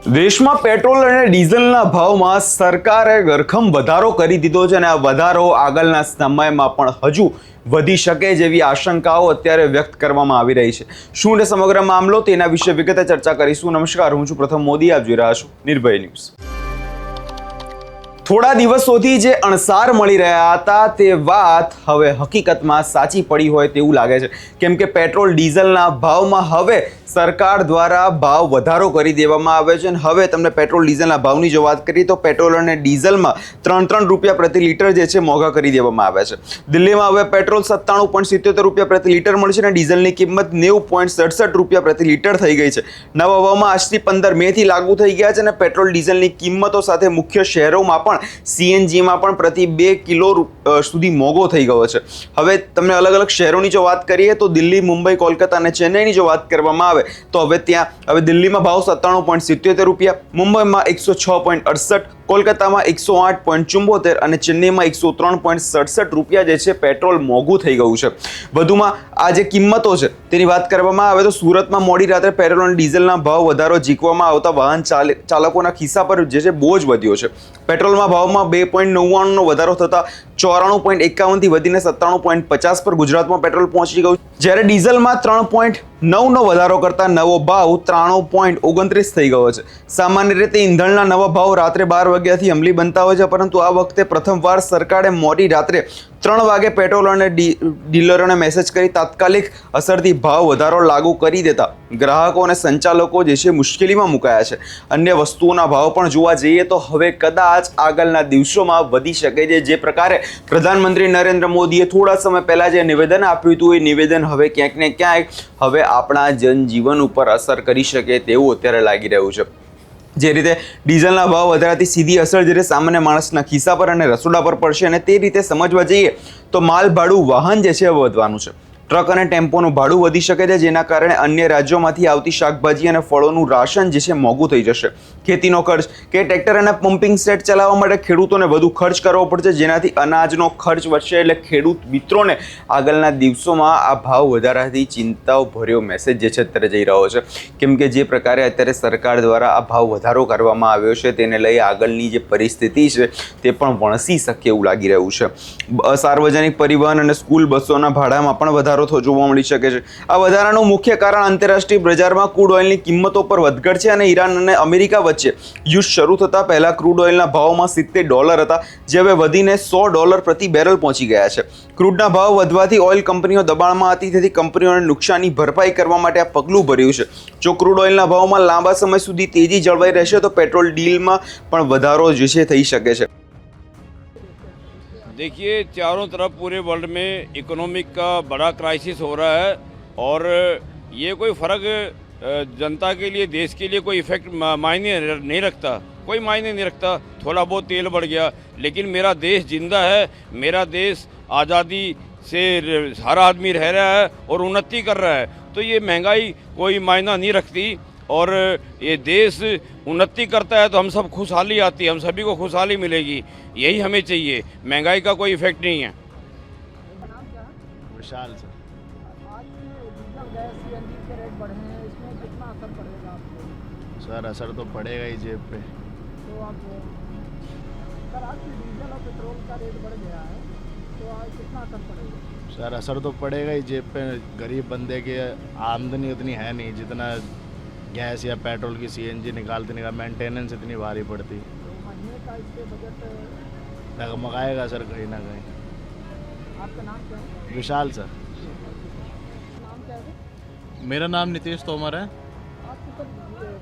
દેશમાં પેટ્રોલ અને ડીઝલના ભાવમાં સરકારે ધરખમ વધારો કરી દીધો છે અને આ વધારો આગળના સમયમાં પણ હજુ વધી શકે જેવી આશંકાઓ અત્યારે વ્યક્ત કરવામાં આવી રહી છે। શું ને સમગ્ર મામલો તેના વિશે વિગતે ચર્ચા કરીશું। નમસ્કાર, હું છું પ્રથમ મોદી, આપ જોઈ રહ્યા છો નિર્ભય ન્યૂઝ। થોડા દિવસોથી જે અણસાર મળી રહ્યા હતા તે વાત હવે હકીકતમાં સાચી પડી હોય તેવું લાગે છે, કેમ કે પેટ્રોલ ડીઝલના ભાવમાં હવે સરકાર દ્વારા ભાવ વધારો કરી દેવામાં આવ્યો છે અને હવે તમને પેટ્રોલ ડીઝલના ભાવની જો વાત કરીએ તો પેટ્રોલ અને ડીઝલમાં 3 રૂપિયા પ્રતિ લીટર જે છે મોંઘા કરી દેવામાં આવ્યા છે। દિલ્હીમાં હવે પેટ્રોલ 97.77 રૂપિયા પ્રતિ લીટર મળશે અને ડીઝલની કિંમત 90.67 રૂપિયા પ્રતિ લીટર થઈ ગઈ છે। નવા ભાવમાં આજથી 15 મેથી લાગુ થઈ ગયા છે અને પેટ્રોલ ડીઝલની કિંમતો સાથે મુખ્ય શહેરોમાં પણ સીએનજીમાં પણ પ્રતિ 2 કિલો સુધી મોંઘો થઈ ગયો છે। હવે તમને અલગ અલગ શહેરોની જો વાત કરીએ તો દિલ્હી, મુંબઈ, કોલકાતા અને ચેન્નઈની જો વાત કરવામાં આવે તો હવે દિલ્હીમાં ભાવ 97.77 રૂપિયા, મુંબઈમાં 106.68, કોલકાતામાં 108.74 અને ચેન્નઈમાં 103.67 રૂપિયા જે છે પેટ્રોલ મોંઘું થઈ ગયું છે। વધુમાં આ જે કિંમતો છે તેની વાત કરવામાં આવે તો સુરતમાં મોડી રાત્રે પેટ્રોલ અને ડીઝલના ભાવ વધારો ઝીકવામાં આવતા વાહન ચાલકોના ખિસ્સા પર જે છે બોજ વધ્યો છે। પેટ્રોલમાં ભાવમાં 2.99નો વધારો થતા 94.51 થી વધીને 97.50 પર ગુજરાતમાં પેટ્રોલ પહોંચી ગયું, જ્યારે ડીઝલમાં 3.9નો વધારો કરતા નવો ભાવ 93.29 થઈ ગયો છે। સામાન્ય રીતે ઈંધણના નવા ભાવ રાત્રે 12 વાગ્યાથી અમલી બનતા હોય છે, પરંતુ આ વખતે પ્રથમવાર સરકારે મોડી રાત્રે 3 વાગે પેટ્રોલ અને ડીલરોને મેસેજ કરી તાત્કાલિક અસરથી ભાવ વધારો લાગુ કરી દેતા ગ્રાહકો અને સંચાલકો જે છે મુશ્કેલીમાં મુકાયા છે। અન્ય વસ્તુઓના ભાવ પણ જોવા જઈએ તો હવે કદાચ આગળના દિવસોમાં વધી શકે છે। જે પ્રકારે પ્રધાનમંત્રી નરેન્દ્ર મોદીએ થોડા સમય પહેલા જે નિવેદન આપ્યું હતું એ નિવેદન હવે ક્યાંક ને ક્યાંક હવે આપણા જનજીવન ઉપર અસર કરી શકે તેવું અત્યારે લાગી રહ્યું છે। જે રીતે ડીઝલના ભાવ વધારાથી સીધી અસર જે સામાન્ય માણસના ખિસ્સા પર અને રસોડા પર પડશે અને તે રીતે સમજવા જઈએ તો માલભાડું વાહન જે છે વધવાનું છે। ટ્રક અને ટેમ્પોનું ભાડું વધી શકે છે, જેના કારણે અન્ય રાજ્યોમાંથી આવતી શાકભાજી અને ફળોનું રાશન જે છે મોંઘું થઈ જશે। ખેતીનો ખર્ચ કે ટ્રેક્ટર અને પમ્પિંગ સેટ ચલાવવા માટે ખેડૂતોને વધુ ખર્ચ કરવો પડશે, જેનાથી અનાજનો ખર્ચ વધશે। એટલે ખેડૂત મિત્રોને આગળના દિવસોમાં આ ભાવ વધારાથી ચિંતાઓ ભર્યો મેસેજ જે છે અત્યારે જઈ રહ્યો છે, કેમ કે જે પ્રકારે અત્યારે સરકાર દ્વારા આ ભાવ વધારો કરવામાં આવ્યો છે તેને લઈ આગળની જે પરિસ્થિતિ છે તે પણ વણસી શકે એવું લાગી રહ્યું છે। સાર્વજનિક પરિવહન અને સ્કૂલ બસોના ભાડામાં પણ વધારો જોવા મળી શકે છે। આ વધારાનું મુખ્ય કારણ આંતરરાષ્ટ્રીય બજારમાં ક્રૂડ ઓઇલની કિંમતો પર વધઘટ છે અને ઈરાન અને અમેરિકા વચ્ચે યુદ્ધ શરૂ થતાં પહેલા ક્રૂડ ઓઇલના ભાવમાં $70 હતા, જે હવે વધીને $100 પ્રતિ બેરલ પહોંચી ગયા છે। ક્રૂડના ભાવ વધવાથી ઓઇલ કંપનીઓ દબાણમાં હતી, તેથી કંપનીઓને નુકસાની ભરપાઈ કરવા માટે આ પગલું ભર્યું છે। જો ક્રૂડ ઓઇલના ભાવમાં લાંબા સમય સુધી તેજી જળવાઈ રહેશે તો પેટ્રોલ ડીલમાં પણ વધારો જે છે થઈ શકે છે। देखिए, चारों तरफ पूरे वर्ल्ड में इकोनॉमिक का बड़ा क्राइसिस हो रहा है और ये कोई फ़र्क जनता के लिए, देश के लिए कोई इफ़ेक्ट मायने नहीं रखता, कोई मायने नहीं रखता। थोड़ा बहुत तेल बढ़ गया, लेकिन मेरा देश जिंदा है, मेरा देश आज़ादी से हर आदमी रह रहा है और उन्नति कर रहा है, तो ये महंगाई कोई मायना नहीं रखती। और ये देश उन्नति करता है तो हम सब खुशहाली आती है, हम सभी को खुशहाली मिलेगी, यही हमें चाहिए। महंगाई का कोई इफेक्ट नहीं है। विशाल सर, आज डीजल गैस सीएनजी के रेट बढ़े हैं, इसमें कितना असर पड़ेगा आपको? सर असर तो पड़ेगा ही जेब पे। तो आप सर आज डीजल और पेट्रोल का रेट बढ़ गया है तो आज कितना असर पड़ेगा? सर असर तो पड़ेगा ही जेब पे। गरीब बंदे की आमदनी उतनी है नहीं जितना गैस या पेट्रोल की सीएनजी निकालते मेंटेनेंस इतनी भारी पड़ती। तो महीने का इससे बजट डगमगाएगा सर कहीं ना कहीं। आपका नाम क्या है? विशाल सर। नाम क्या है? मेरा नाम नितेश तोमर है। आपके सर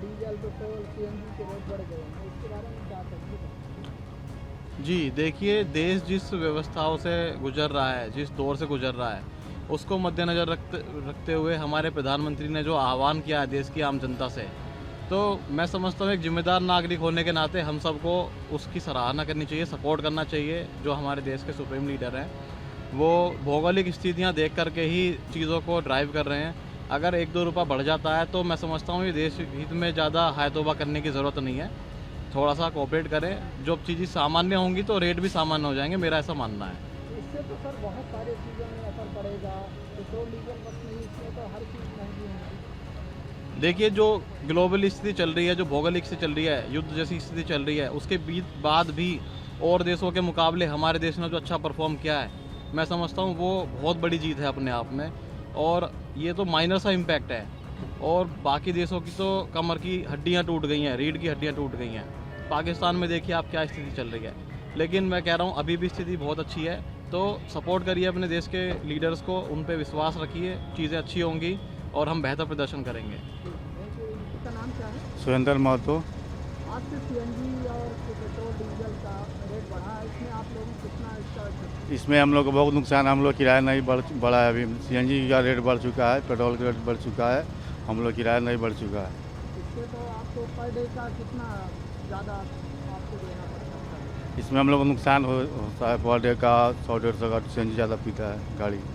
डीजल पेट्रोल सीएनजी के रेट बढ़ गए हैं, इसके बारे में क्या कहेंगे? जी देखिए, देश जिस व्यवस्थाओं से गुजर रहा है, जिस दौर से गुजर रहा है, उसको मद्देनज़र रखते हुए हमारे प्रधानमंत्री ने जो आह्वान किया है देश की आम जनता से, तो मैं समझता हूँ एक जिम्मेदार नागरिक होने के नाते हम सबको उसकी सराहना करनी चाहिए, सपोर्ट करना चाहिए। जो हमारे देश के सुप्रीम लीडर हैं वो भौगोलिक स्थितियाँ देख करके ही चीज़ों को ड्राइव कर रहे हैं। अगर 1-2 रुपया बढ़ जाता है तो मैं समझता हूँ ये देश हित में ज़्यादा हाय तौबा करने की ज़रूरत नहीं है। थोड़ा सा कोऑपरेट करें, जो चीज़ें सामान्य होंगी तो रेट भी सामान्य हो जाएंगे, मेरा ऐसा मानना है। इससे तो सर बहुत सारी चीज़ों में असर पड़ेगा, पेट्रोल डीजल बस नहीं, इसमें तो हर चीज़ महंगी होगी। देखिए, जो ग्लोबल स्थिति चल रही है, जो भौगोलिक स्थिति चल रही है, युद्ध जैसी स्थिति चल रही है, उसके बाद भी और देशों के मुकाबले हमारे देश ने जो अच्छा परफॉर्म किया है, मैं समझता हूँ वो बहुत बड़ी जीत है अपने आप में। और ये तो माइनर सा इम्पैक्ट है, और बाकी देशों की तो कमर की हड्डियाँ टूट गई हैं, रीढ़ की हड्डियाँ टूट गई हैं। पाकिस्तान में देखिए आप क्या स्थिति चल रही है। लेकिन मैं कह रहा हूँ अभी भी स्थिति बहुत अच्छी है, तो सपोर्ट करिए अपने देश के लीडर्स को, उन पे विश्वास रखिए, चीज़ें अच्छी होंगी और हम बेहतर प्रदर्शन करेंगे। इसका नाम क्या है? सुरेंद्र महतो। आज से सीएनजी और पेट्रोल डीजल का रेट बढ़ा है, इसमें आप लोगों को कितना इसका इसमें हम लोग को बहुत नुकसान, हम लोग किराया नहीं बढ़ा है। अभी सीएनजी का रेट बढ़ चुका है, पेट्रोल का रेट बढ़ चुका है, हम लोग किराया नहीं बढ़ चुका है। इससे तो आपको पर डे का कितना ज़्यादा आपको देना पड़ता है? इसमें हम लोग को नुकसान होता है, पर डे का 100-150 का सीएनजी ज़्यादा पीता है गाड़ी। तो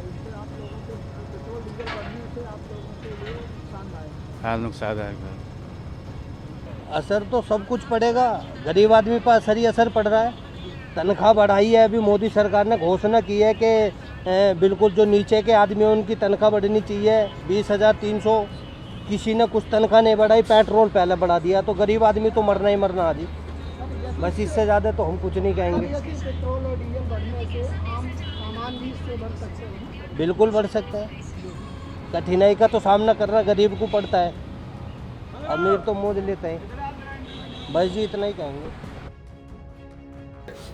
इससे आप लोगों को पेट्रोल डीजल बढ़ने से आप लोगों के लिए नुकसानदायक हाँ, नुकसानदायक है। असर तो सब कुछ पड़ेगा, गरीब आदमी पर असर ही असर पड़ रहा है। तनख्वाह बढ़ाई है, अभी मोदी सरकार ने घोषणा की है कि बिल्कुल जो नीचे के आदमी हैं उनकी तनख्वाह बढ़नी चाहिए 20,300। किसी ने कुछ तनख्वाह नहीं बढ़ाई, पेट्रोल पहले बढ़ा दिया, तो गरीब आदमी तो मरना ही मरना आदि। बस इससे ज़्यादा तो हम कुछ नहीं कहेंगे। पेट्रोल और डीजल बढ़ने से आम सामान भी इससे बढ़ सकते हैं। बिल्कुल बढ़ सकता है, कठिनाई का तो सामना करना गरीब को पड़ता है, अमीर तो मौज लेते हैं। बस जी इतना ही कहेंगे।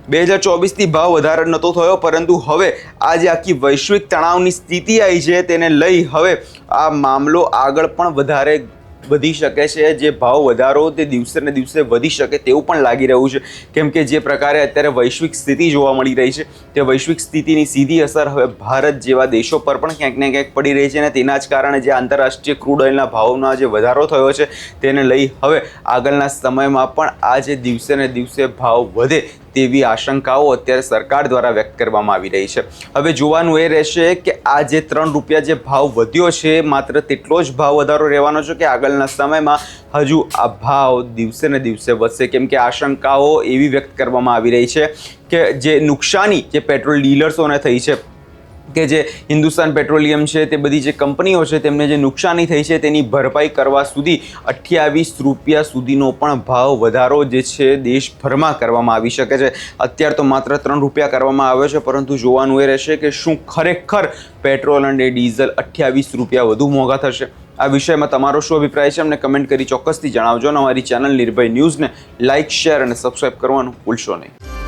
2024થી ભાવ વધારો નહોતો થયો, પરંતુ હવે આ જે આખી વૈશ્વિક તણાવની સ્થિતિ આવી છે તેને લઈ હવે આ મામલો આગળ પણ વધારે વધી શકે છે। જે ભાવ વધારો તે દિવસે ને દિવસે વધી શકે તેવું પણ લાગી રહ્યું છે, કેમ કે જે પ્રકારે અત્યારે વૈશ્વિક સ્થિતિ જોવા મળી રહી છે તે વૈશ્વિક સ્થિતિની સીધી અસર હવે ભારત જેવા દેશો પર પણ ક્યાંક ને ક્યાંક પડી રહી છે, અને તેના જ કારણે જે આંતરરાષ્ટ્રીય ક્રૂડ ઓઇલના ભાવમાં જે વધારો થયો છે તેને લઈ હવે આગળના સમયમાં પણ આ જે દિવસે ને દિવસે ભાવ વધે તેવી આશંકાઓ અત્યારે સરકાર દ્વારા વ્યક્ત કરવામાં આવી રહી છે। હવે જોવાનું એ રહેશે કે આ જે 3 રૂપિયા જે ભાવ વધ્યો છે માત્ર તેટલો જ ભાવ વધારો રહેવાનો છે કે આગળના સમયમાં હજુ આ ભાવ દિવસે ને દિવસે વધશે, કેમ કે આશંકાઓ એવી વ્યક્ત કરવામાં આવી રહી છે કે જે નુકસાની જે પેટ્રોલ ડીલર્સોને થઈ છે, કે જે હિન્દુસ્તાન પેટ્રોલિયમ છે તે બધી જે કંપનીઓ છે તેમને જે નુકસાની થઈ છે તેની ભરપાઈ કરવા સુધી 28 રૂપિયા સુધીનો પણ ભાવ વધારો જે છે દેશભરમાં કરવામાં આવી શકે છે। અત્યારે તો માત્ર 3 રૂપિયા કરવામાં આવ્યો છે, પરંતુ જોવાનું એ રહેશે કે શું ખરેખર પેટ્રોલ અને ડીઝલ 28 રૂપિયા વધુ મોંઘા થશે। આ વિષયમાં તમારો શું અભિપ્રાય છે અમને કમેન્ટ કરી ચોક્કસથી જણાવજો, અને અમારી ચેનલ નિર્ભય ન્યૂઝને લાઇક, શેર અને સબસ્ક્રાઇબ કરવાનું ભૂલશો નહીં।